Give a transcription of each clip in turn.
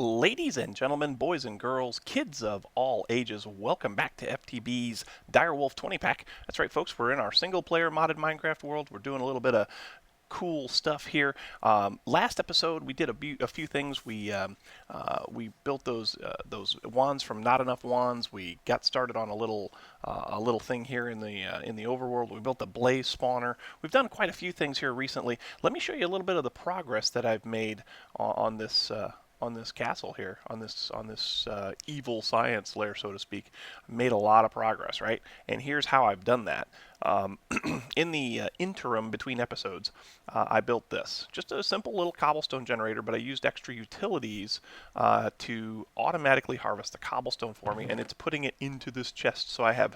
Ladies and gentlemen, boys and girls, kids of all ages, welcome back to FTB's Direwolf20 pack. That's right, folks, we're in our single-player modded Minecraft world. We're doing a little bit of cool stuff here. Last episode, we did a few things. We built those wands from not enough wands. We got started on a little thing here in the overworld. We built a blaze spawner. We've done quite a few things here recently. Let me show you a little bit of the progress that I've made on this castle here, on this evil science lair, so to speak. Made a lot of progress, right? And here's how I've done that. In the interim between episodes, I built this. Just a simple little cobblestone generator, but I used extra utilities to automatically harvest the cobblestone for me, and it's putting it into this chest. So I have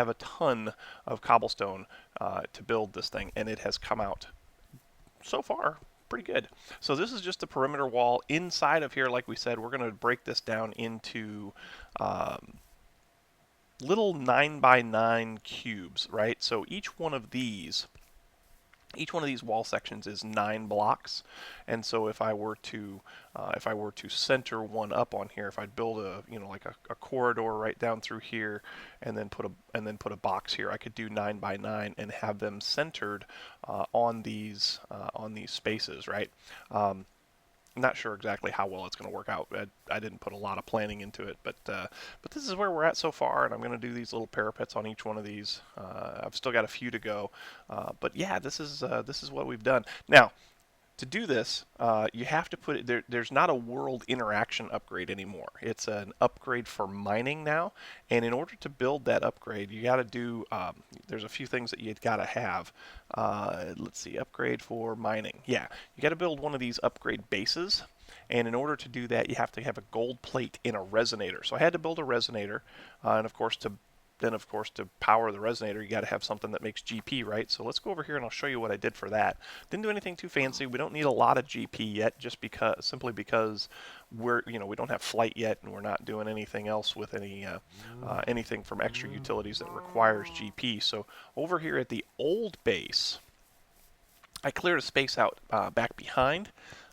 a ton of cobblestone to build this thing, and it has come out so far pretty good. So this is just the perimeter wall. Inside of here, like we said, we're going to break this down into little 9x9 cubes, right? So each one of these wall sections is 9 blocks, and so if I were to center one up on here, if I'd build like a corridor right down through here, and then put a box here, I could do 9x9 and have them centered on these spaces, right? I'm not sure exactly how well it's going to work out. I didn't put a lot of planning into it, but this is where we're at so far, and I'm going to do these little parapets on each one of these. I've still got a few to go, but yeah, this is what we've done. Now, to do this, you have to put it there. There's not a world interaction upgrade anymore. It's an upgrade for mining now, and in order to build that upgrade, you got to do. There's a few things that you've got to have. Let's see, upgrade for mining. Yeah, you got to build one of these upgrade bases, and in order to do that, you have to have a gold plate in a resonator. So I had to build a resonator, and of course to power the resonator, you got to have something that makes GP, right? So let's go over here and I'll show you what I did for that. Didn't do anything too fancy. We don't need a lot of GP yet, just simply because we don't have flight yet, and we're not doing anything else with anything from extra utilities that requires GP. So over here at the old base, I cleared a space out back behind,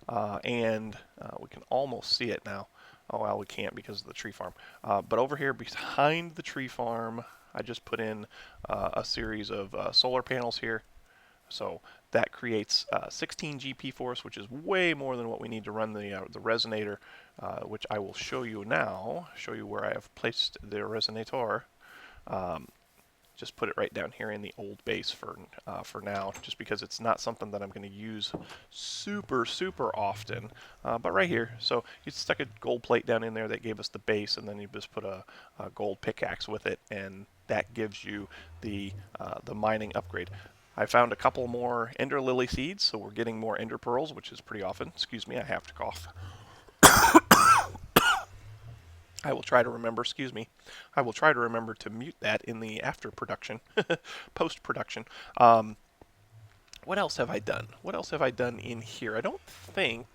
and we can almost see it now. Oh, well, we can't because of the tree farm. But over here behind the tree farm, I just put in a series of solar panels here. So that creates 16 GP for us, which is way more than what we need to run the resonator, which I will show you now. Show you where I have placed the resonator. Just put it right down here in the old base for now, just because it's not something that I'm going to use super often, but right here. So you stuck a gold plate down in there that gave us the base, and then you just put a gold pickaxe with it, and that gives you the mining upgrade. I found a couple more ender lily seeds, so we're getting more ender pearls, which is pretty often. Excuse me, I have to cough. I will try to remember, I will try to remember to mute that in the after production, post production. What else have I done? What else have I done in here? I don't think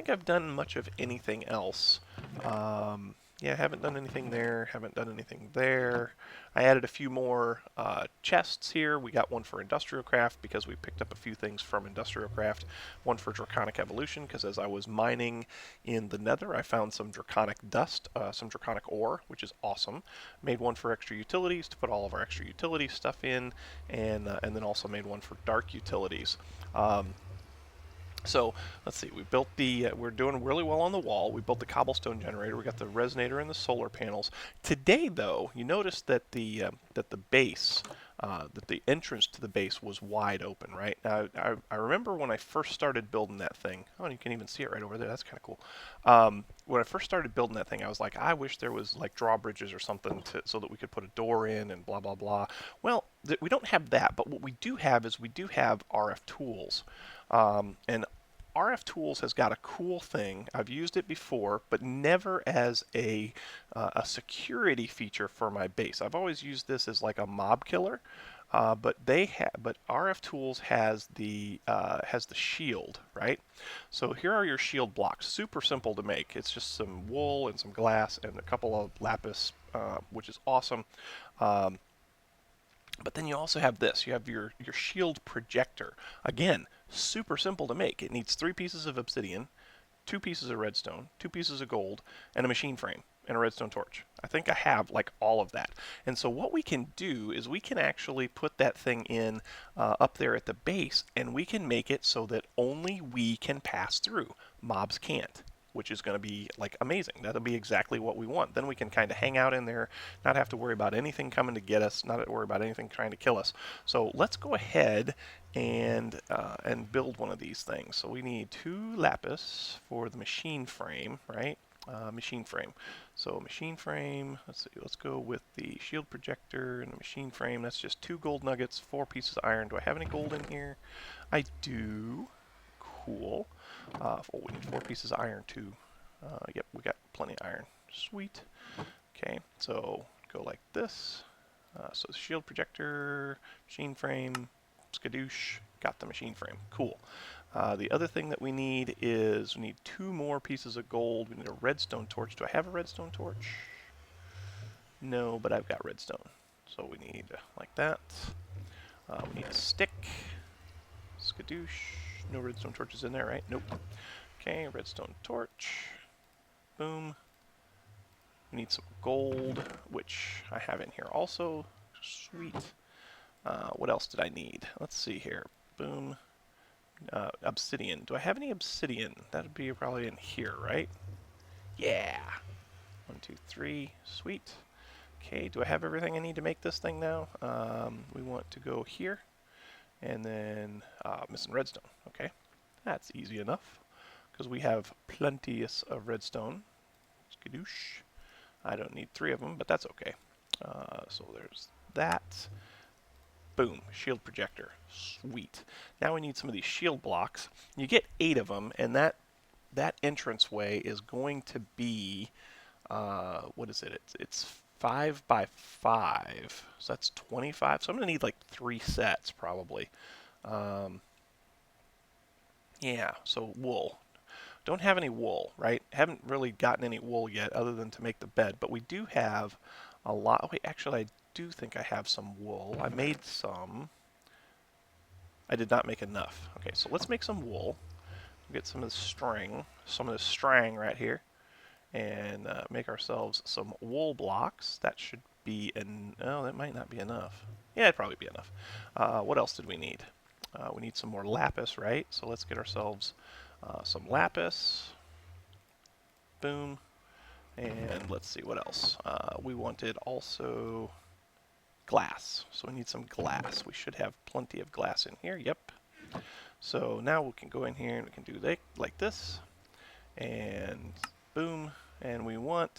I've done much of anything else. Yeah, I haven't done anything there, haven't done anything there. I added a few more chests here. We got one for industrial craft because we picked up a few things from industrial craft. One for draconic evolution because as I was mining in the nether, I found some draconic dust, some draconic ore, which is awesome. Made one for extra utilities to put all of our extra utility stuff in, and then also made one for dark utilities. So let's see, we're doing really well on the wall. We built the cobblestone generator. We got the resonator and the solar panels. Today, though, you notice that the base, that the entrance to the base was wide open, right? Now, I remember when I first started building that thing. Oh, and you can even see it right over there. That's kind of cool. When I first started building that thing, I was like, I wish there was like drawbridges or something so that we could put a door in and blah, blah, blah. Well, we don't have that, but what we do have is we do have rfTools. And rfTools has got a cool thing. I've used it before, but never as a security feature for my base. I've always used this as like a mob killer, but rfTools has the shield, right? So here are your shield blocks. Super simple to make. It's just some wool and some glass and a couple of lapis, which is awesome. But then you also have this. You have your shield projector. Again, super simple to make. It needs 3 pieces of obsidian, 2 pieces of redstone, 2 pieces of gold, and a machine frame and a redstone torch. I think I have like all of that. And so what we can do is we can actually put that thing in up there at the base, and we can make it so that only we can pass through. Mobs can't, which is going to be like amazing. That'll be exactly what we want. Then we can kind of hang out in there, not have to worry about anything coming to get us, not have to worry about anything trying to kill us. So let's go ahead and build one of these things. So we need 2 lapis for the machine frame, right? Machine frame. So machine frame, let's see, let's go with the shield projector and the machine frame. That's just 2 gold nuggets, 4 pieces of iron. Do I have any gold in here? I do. Cool. Oh, we need 4 pieces of iron too. Yep, we got plenty of iron. Sweet. Okay, so go like this. So the shield projector, machine frame, skadoosh, got the machine frame. Cool. The other thing that we need is we need 2 more pieces of gold. We need a redstone torch. Do I have a redstone torch? No, but I've got redstone. So we need like that. We need a stick. Skadoosh. No redstone torches in there, right? Nope. Okay, redstone torch. Boom. We need some gold, which I have in here also. Sweet. What else did I need? Let's see here. Boom. Obsidian. Do I have any obsidian? That would be probably in here, right? Yeah. 1, 2, 3. Sweet. Okay, do I have everything I need to make this thing now? We want to go here. And then missing redstone. Okay, that's easy enough because we have plenty of redstone. Skadoosh. I don't need 3 of them, but that's okay. So there's that. Boom, shield projector. Sweet. Now we need some of these shield blocks. You get 8 of them, and that entranceway is going to be what is it? It's 5 by 5, so that's 25. So I'm gonna need like 3 sets probably. Yeah, so wool. Don't have any wool, right? Haven't really gotten any wool yet other than to make the bed, but we do have a lot. Oh, wait, actually I do think I have some wool. I made some. I did not make enough. Okay, so let's make some wool. Get some of this string right here, and make ourselves some wool blocks. That should be oh, that might not be enough. Yeah, it'd probably be enough. What else did we need? We need some more lapis, right? So let's get ourselves some lapis. Boom. And let's see what else. We wanted also glass. So we need some glass. We should have plenty of glass in here. Yep. So now we can go in here and we can do like this. And boom. And we want,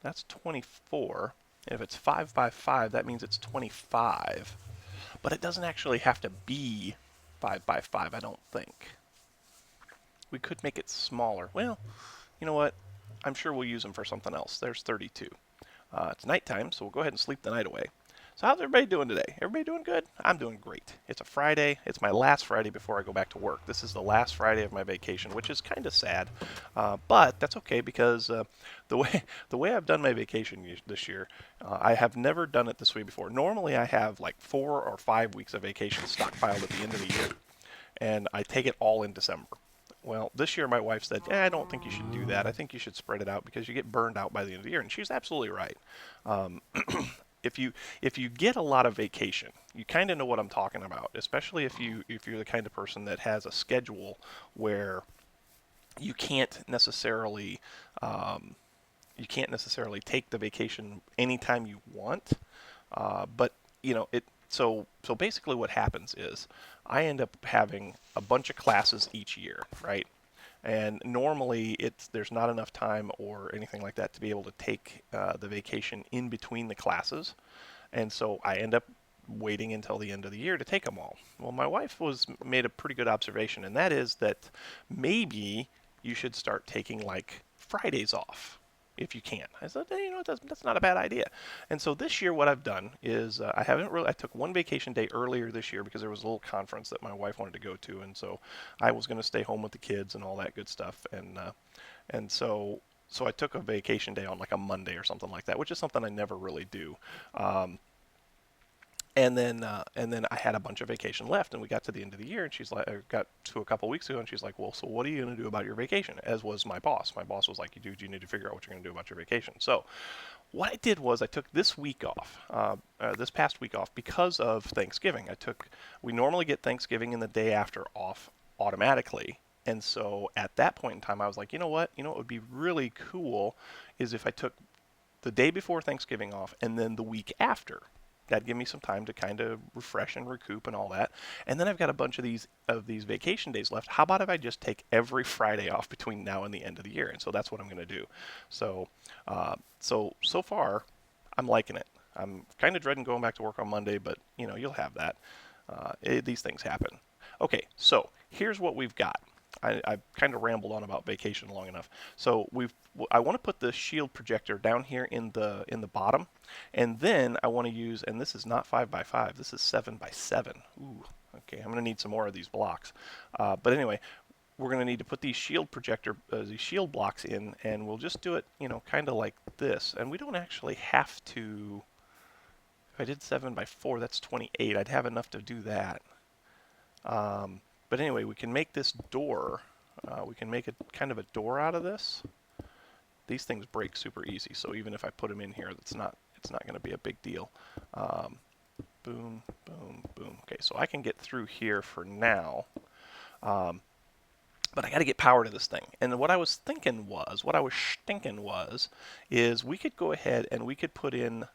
that's 24. And if it's 5 by 5, that means it's 25. But it doesn't actually have to be 5 by 5, I don't think. We could make it smaller. Well, you know what? I'm sure we'll use them for something else. There's 32. It's nighttime, so we'll go ahead and sleep the night away. So how's everybody doing today? Everybody doing good? I'm doing great. It's a Friday. It's my last Friday before I go back to work. This is the last Friday of my vacation, which is kind of sad, but that's okay because the way I've done my vacation this year, I have never done it this way before. Normally, I have like 4 or 5 weeks of vacation stockpiled at the end of the year, and I take it all in December. Well, this year my wife said, I don't think you should do that. I think you should spread it out because you get burned out by the end of the year, and she's absolutely right. If you get a lot of vacation, you kind of know what I'm talking about, especially if you're the kind of person that has a schedule where you can't necessarily take the vacation anytime you want, but you know it. So basically, what happens is I end up having a bunch of classes each year, right? And normally there's not enough time or anything like that to be able to take the vacation in between the classes, and so I end up waiting until the end of the year to take them all. Well, my wife made a pretty good observation, and that is that maybe you should start taking like Fridays off if you can. I said, hey, that's not a bad idea. And so this year what I've done is I took one vacation day earlier this year because there was a little conference that my wife wanted to go to, and so I was going to stay home with the kids and all that good stuff, and so I took a vacation day on like a Monday or something like that, which is something I never really do. and then I had a bunch of vacation left, and we got to the end of the year, and she's like, I got to a couple weeks ago, and she's like, well, so what are you going to do about your vacation? As was my boss. My boss was like, dude, you need to figure out what you're going to do about your vacation. So what I did was I took this week off, this past week off because of Thanksgiving. We normally get Thanksgiving and the day after off automatically. And so at that point in time, I was like, you know what? You know what would be really cool is if I took the day before Thanksgiving off and then the week after. That'd give me some time to kind of refresh and recoup and all that. And then I've got a bunch of these vacation days left. How about if I just take every Friday off between now and the end of the year? And so that's what I'm going to do. So, so far, I'm liking it. I'm kind of dreading going back to work on Monday, but you know, you'll have that. These things happen. Okay, so here's what we've got. I've kind of rambled on about vacation long enough. So I want to put the shield projector down here in the bottom, and then I want to use, and this is not 5 by 5, this is 7 by 7. Ooh, okay, I'm going to need some more of these blocks. But anyway, we're going to need to put these shield blocks in, and we'll just do it, you know, kind of like this. And we don't actually have to. If I did 7 by 4, that's 28. I'd have enough to do that. But anyway, we can make this door, we can make a kind of a door out of this. These things break super easy, so even if I put them in here, it's not going to be a big deal. Boom, boom, boom. Okay, so I can get through here for now, but I got to get power to this thing. And what I was thinking was, is we could go ahead and we could put in,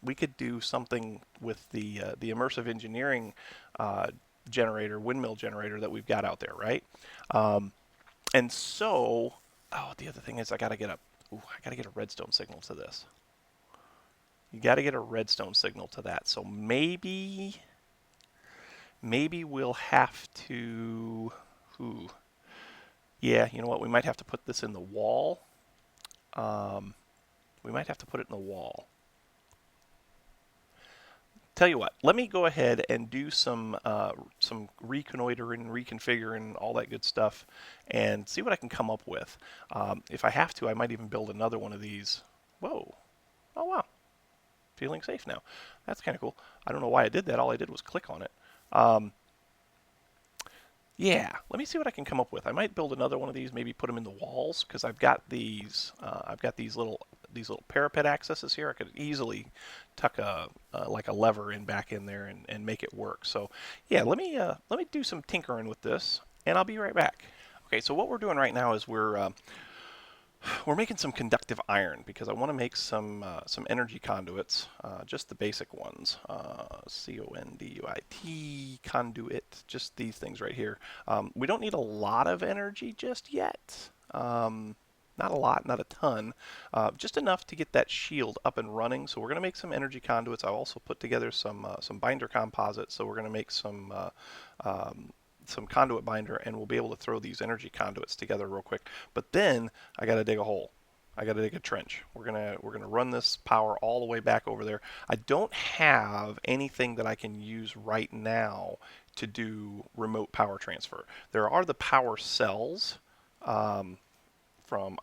we could do something with the immersive engineering windmill generator that we've got out there, right? And so, the other thing is I got to get a redstone signal to this. You got to get a redstone signal to that. So maybe we'll have to, yeah, you know what? We might have to put this in the wall. We might have to put it in the wall. Tell you what, let me go ahead and do some reconnoitering, reconfiguring, all that good stuff, and see what I can come up with. If I have to, I might even build another one of these. Whoa. Oh, wow. Feeling safe now. That's kind of cool. I don't know why I did that. All I did was click on it. Yeah, let me see what I can come up with. I might build another one of these, maybe put them in the walls, because I've got these little parapet accesses here. I could easily tuck like a lever back in there and make it work. So yeah, let me do some tinkering with this, and I'll be right back. Okay, so what we're doing right now is we're making some conductive iron because I want to make some energy conduits, just the basic ones. Conduit, conduit, just these things right here. We don't need a lot of energy just yet. Not a lot, not a ton, just enough to get that shield up and running. So we're going to make some energy conduits. I also put together some binder composites. So we're going to make some conduit binder, and we'll be able to throw these energy conduits together real quick. But then I got to dig a hole. I got to dig a trench. We're gonna run this power all the way back over there. I don't have anything that I can use right now to do remote power transfer. There are the power cells from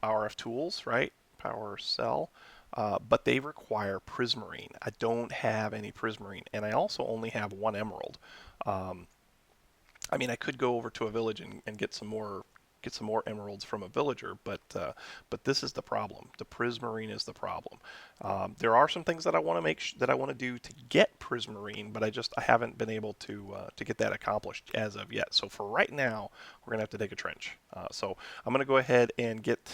rfTools, right? Power cell. But they require prismarine. I don't have any prismarine, and I also only have 1 emerald. I mean, I could go over to a village and get some more emeralds from a villager, but this is the problem. The prismarine is the problem. There are some things that I want to do to get prismarine, but I haven't been able to get that accomplished as of yet. So for right now, we're gonna have to dig a trench. So I'm gonna go ahead and get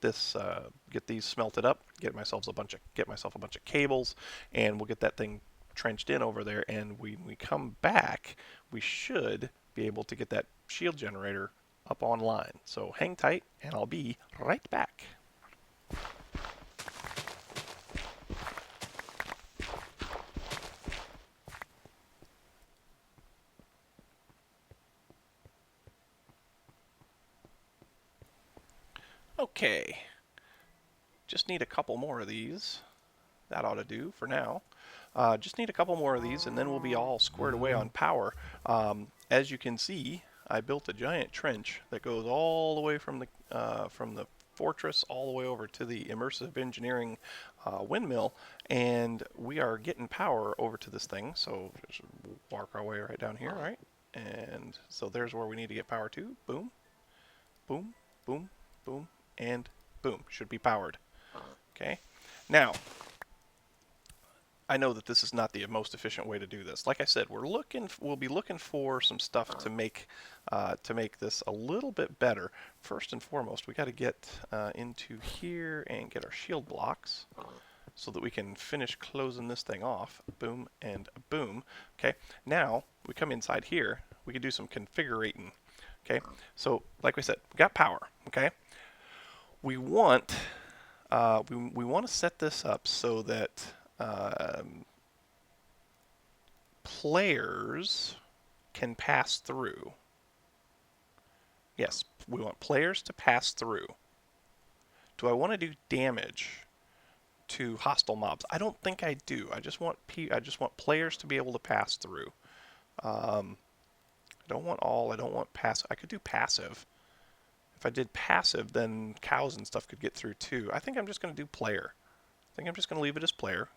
these smelted up, get myself a bunch of cables, and we'll get that thing trenched in over there. And when we come back, we should be able to get that shield generator up online. So hang tight, and I'll be right back. Okay, just need a couple more of these. That ought to do for now. Just need a couple more of these, and then we'll be all squared away on power. As you can see, I built a giant trench that goes all the way from the fortress all the way over to the immersive engineering windmill, and we are getting power over to this thing. So just walk our way right down here, right? And so there's where we need to get power to. Boom, boom, boom, boom, and boom. Should be powered. Okay. Now, I know that this is not the most efficient way to do this. Like I said, we'll be looking for some stuff to make this a little bit better. First and foremost, we got to get into here and get our shield blocks so that we can finish closing this thing off. Boom and boom. Okay. Now we come inside here. We can do some configurating. Okay. So like we said, we got power. Okay. We want we want to set this up so that players can pass through. Yes, we want players to pass through. Do I want to do damage to hostile mobs? I don't think I do. I just want players to be able to pass through. I don't want all. I don't want passive. I could do passive. If I did passive, then cows and stuff could get through too. I think I'm just going to do player. I think I'm just going to leave it as player.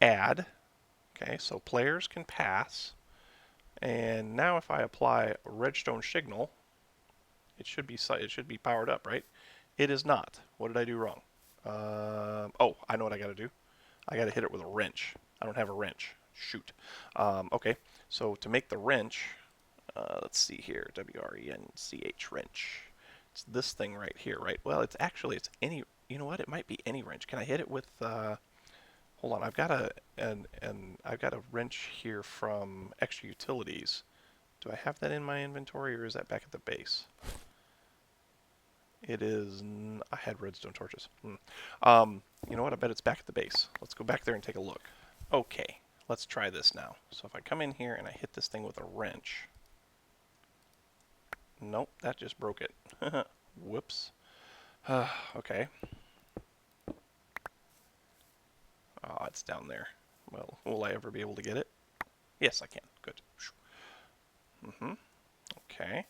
Add. Okay, so players can pass. And now if I apply redstone signal, it should be powered up, right? It is not. What did I do wrong? Oh, I know what I got to do. I got to hit it with a wrench. I don't have a wrench. Shoot. Okay, so to make the wrench, let's see here, W-R-E-N-C-H, wrench. It's this thing right here, right? Well, it's any. You know what? It might be any wrench. Can I hit it with? Hold on. I've got a wrench here from Extra Utilities. Do I have that in my inventory, or is that back at the base? It is. I had redstone torches. You know what? I bet it's back at the base. Let's go back there and take a look. Okay. Let's try this now. So if I come in here and I hit this thing with a wrench. Nope, that just broke it. Whoops. Okay. Oh, it's down there. Well, will I ever be able to get it? Yes, I can. Good. Okay.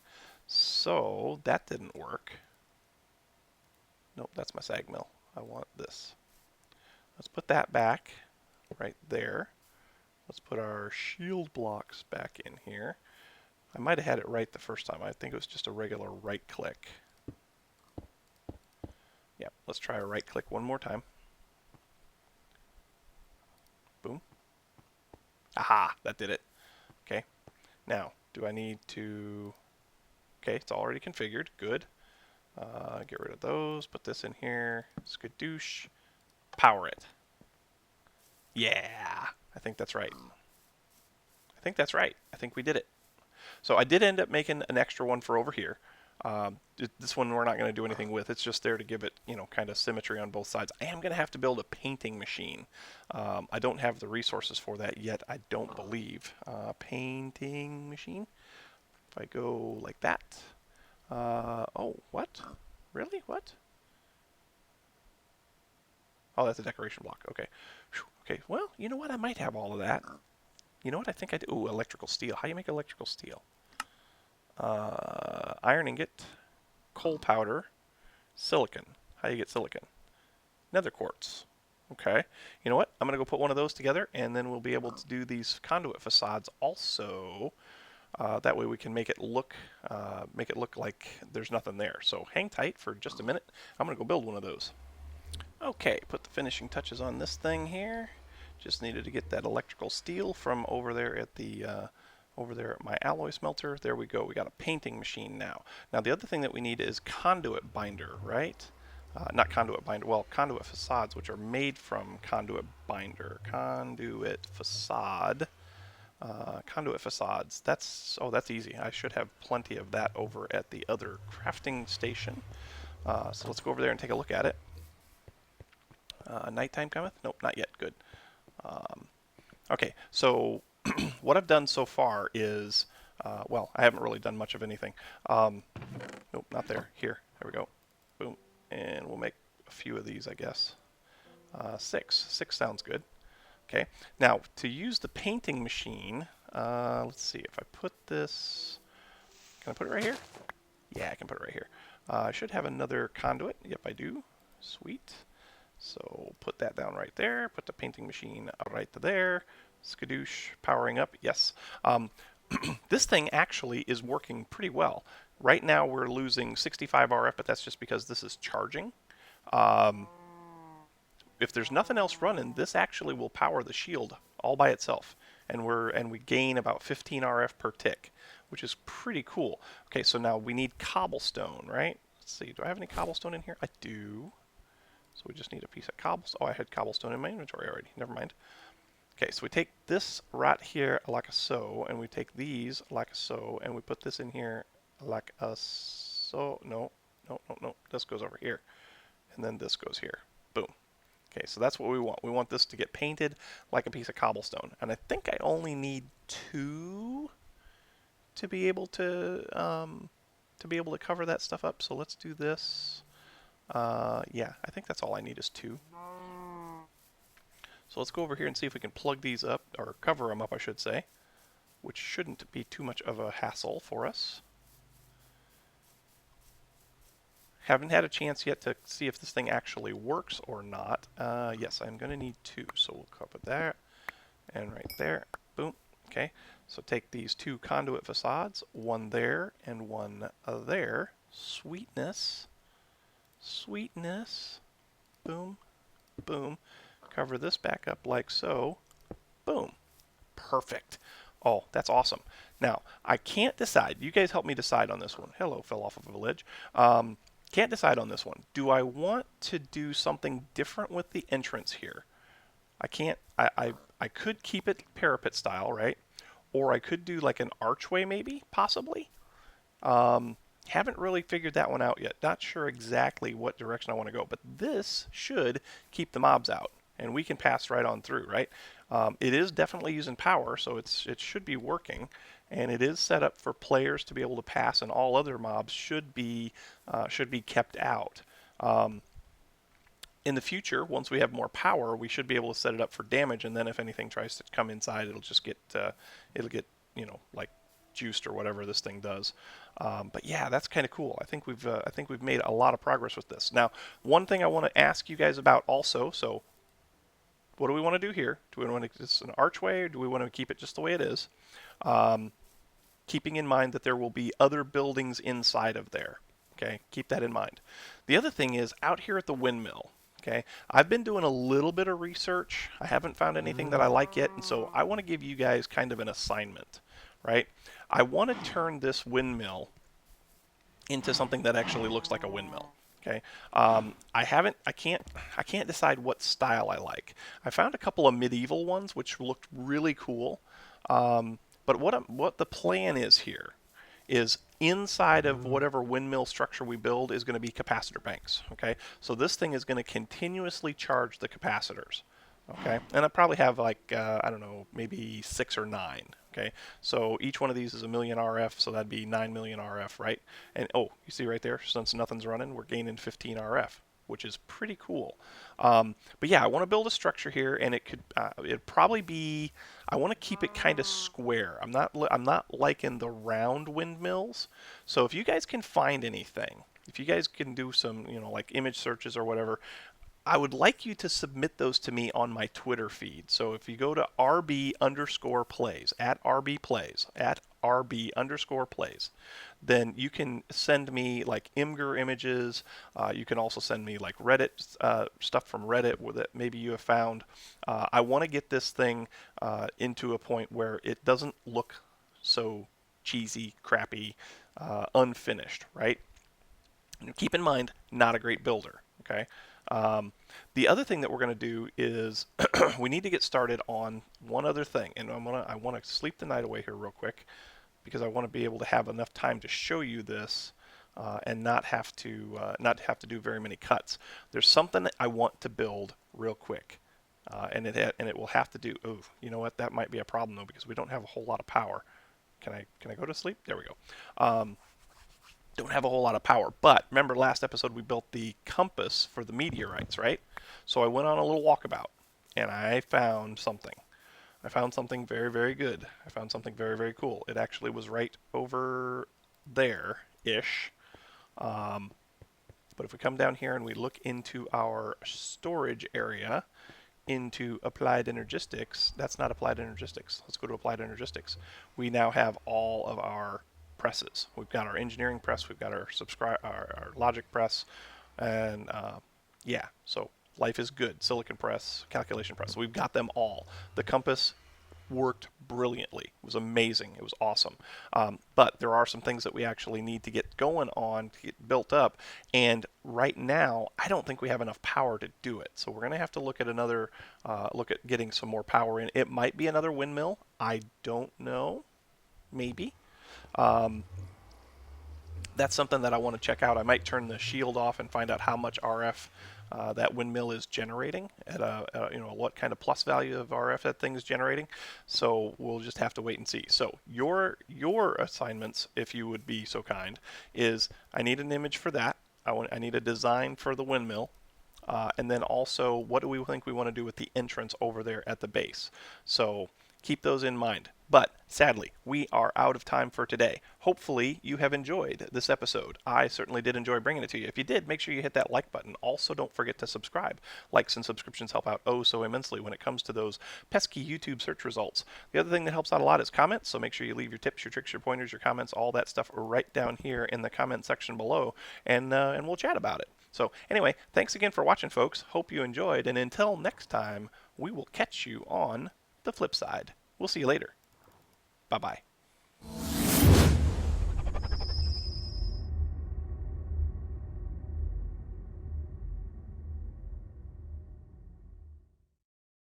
So, that didn't work. Nope, that's my sag mill. I want this. Let's put that back right there. Let's put our shield blocks back in here. I might have had it right the first time. I think it was just a regular right click. Yeah, let's try a right click one more time. Boom. Aha, that did it. Okay. Now, do I need to... Okay, it's already configured. Good. Get rid of those. Put this in here. Skadoosh. Power it. Yeah. I think that's right. I think that's right. I think we did it. So I did end up making an extra one for over here. This one we're not going to do anything with. It's just there to give it, kind of symmetry on both sides. I am going to have to build a painting machine. I don't have the resources for that yet, I don't believe. Painting machine. If I go like that. Oh, what? Really? What? Oh, that's a decoration block. Okay. Okay, well, you know what? I might have all of that. You know what I think I do? Ooh, electrical steel. How do you make electrical steel? Iron ingot, coal powder, silicon. How do you get silicon? Nether quartz. Okay. You know what? I'm going to go put one of those together, and then we'll be able to do these conduit facades also. That way we can make it look like there's nothing there. So hang tight for just a minute. I'm going to go build one of those. Okay, put the finishing touches on this thing here. Just needed to get that electrical steel from over there at my alloy smelter. There we go. We got a painting machine now. Now the other thing that we need is conduit binder, right? Not conduit binder. Well, conduit facades, which are made from conduit binder. Conduit facade. Conduit facades. That's easy. I should have plenty of that over at the other crafting station. So let's go over there and take a look at it. Nighttime cometh? Nope, not yet. Good. Okay, so what I've done so far is, well, I haven't really done much of anything. Nope, not there. Here. There we go. Boom. And we'll make a few of these, I guess. 6. 6 sounds good. Okay. Now, to use the painting machine, let's see. If I put this Can I put it right here? Yeah, I can put it right here. I should have another conduit. Yep, I do. Sweet. So put that down right there. Put the painting machine right there. Skadoosh, powering up. Yes. This thing actually is working pretty well. Right now we're losing 65 RF, but that's just because this is charging. If there's nothing else running, this actually will power the shield all by itself, and we gain about 15 RF per tick, which is pretty cool. Okay, so now we need cobblestone, right? Let's see, do I have any cobblestone in here? I do. So we just need a piece of cobblestone. Oh, I had cobblestone in my inventory already. Never mind. Okay, so we take this right here like so, and we take these like so, and we put this in here like so. No, no, no, no. This goes over here, and then this goes here. Boom. Okay, so that's what we want. We want this to get painted like a piece of cobblestone. And I think I only need 2 to be able to cover that stuff up. So let's do this. Yeah, I think that's all I need is 2. So let's go over here and see if we can plug these up, or cover them up, I should say, which shouldn't be too much of a hassle for us. Haven't had a chance yet to see if this thing actually works or not. Yes, I'm going to need 2, so we'll cover that, and right there. Boom. Okay, so take these 2 conduit facades, one there and one there. Sweetness. Sweetness. Boom. Boom. Cover this back up like so. Boom. Perfect. Oh, that's awesome. Now, I can't decide. You guys help me decide on this one. Hello, fell off of a ledge. Can't decide on this one. Do I want to do something different with the entrance here? I can't. I could keep it parapet style, right? Or I could do like an archway, maybe, possibly. Haven't really figured that one out yet. Not sure exactly what direction I want to go, but this should keep the mobs out, and we can pass right on through, right? It is definitely using power, so it should be working, and it is set up for players to be able to pass, and all other mobs should be kept out. In the future, once we have more power, we should be able to set it up for damage, and then if anything tries to come inside, it'll just get like juiced or whatever this thing does. But yeah, that's kind of cool. I think we've made a lot of progress with this. Now, one thing I want to ask you guys about also. So, what do we want to do here? Do we want to just an archway, or do we want to keep it just the way it is? Keeping in mind that there will be other buildings inside of there. Okay, keep that in mind. The other thing is out here at the windmill. Okay, I've been doing a little bit of research. I haven't found anything that I like yet, and so I want to give you guys kind of an assignment, right? I want to turn this windmill into something that actually looks like a windmill. Okay, I can't decide what style I like. I found a couple of medieval ones which looked really cool, but what the plan is here is inside of whatever windmill structure we build is going to be capacitor banks. Okay, so this thing is going to continuously charge the capacitors. Okay, and I probably have like I don't know, maybe 6 or 9. Okay, so each one of these is a million RF, so that'd be 9 million RF, right? And oh, you see right there, since nothing's running, we're gaining 15 RF, which is pretty cool. But yeah, I want to build a structure here, and it'd probably be, I want to keep it kind of square. I'm not liking the round windmills. So if you guys can find anything, if you guys can do some, like image searches or whatever, I would like you to submit those to me on my Twitter feed. So if you go to RB_plays, at RB_plays, then you can send me like Imgur images. You can also send me like Reddit stuff from Reddit that maybe you have found. I want to get this thing into a point where it doesn't look so cheesy, crappy, unfinished, right? And keep in mind, not a great builder, okay? The other thing that we're going to do is we need to get started on one other thing, and I want to sleep the night away here real quick because I want to be able to have enough time to show you this and not have to do very many cuts. There's something that I want to build real quick, and it will have to do. Oh, you know what? That might be a problem though because we don't have a whole lot of power. Can I go to sleep? There we go. Don't have a whole lot of power. But remember last episode we built the compass for the meteorites, right? So I went on a little walkabout and I found something. I found something very, very good. I found something very, very cool. It actually was right over there-ish. But if we come down here and we look into our storage area, into applied energistics, that's not applied energistics. Let's go to applied energistics. We now have all of our presses. We've got our engineering press, we've got our our logic press, and yeah, so life is good. Silicon press, calculation press. So we've got them all. The compass worked brilliantly. It was amazing. It was awesome. But there are some things that we actually need to get going on to get built up. And right now, I don't think we have enough power to do it. So we're going to have to look at look at getting some more power in. It might be another windmill. I don't know. Maybe. That's something that I want to check out. I might turn the shield off and find out how much RF that windmill is generating at what kind of plus value of RF that thing is generating. So we'll just have to wait and see. So your assignments, if you would be so kind, is I need an image for that. I need a design for the windmill. And then also, what do we think we want to do with the entrance over there at the base? So keep those in mind. But sadly, we are out of time for today. Hopefully, you have enjoyed this episode. I certainly did enjoy bringing it to you. If you did, make sure you hit that like button. Also, don't forget to subscribe. Likes and subscriptions help out oh so immensely when it comes to those pesky YouTube search results. The other thing that helps out a lot is comments, so make sure you leave your tips, your tricks, your pointers, your comments, all that stuff right down here in the comment section below, and we'll chat about it. So anyway, thanks again for watching, folks. Hope you enjoyed, and until next time, we will catch you on the flip side. We'll see you later. Bye-bye.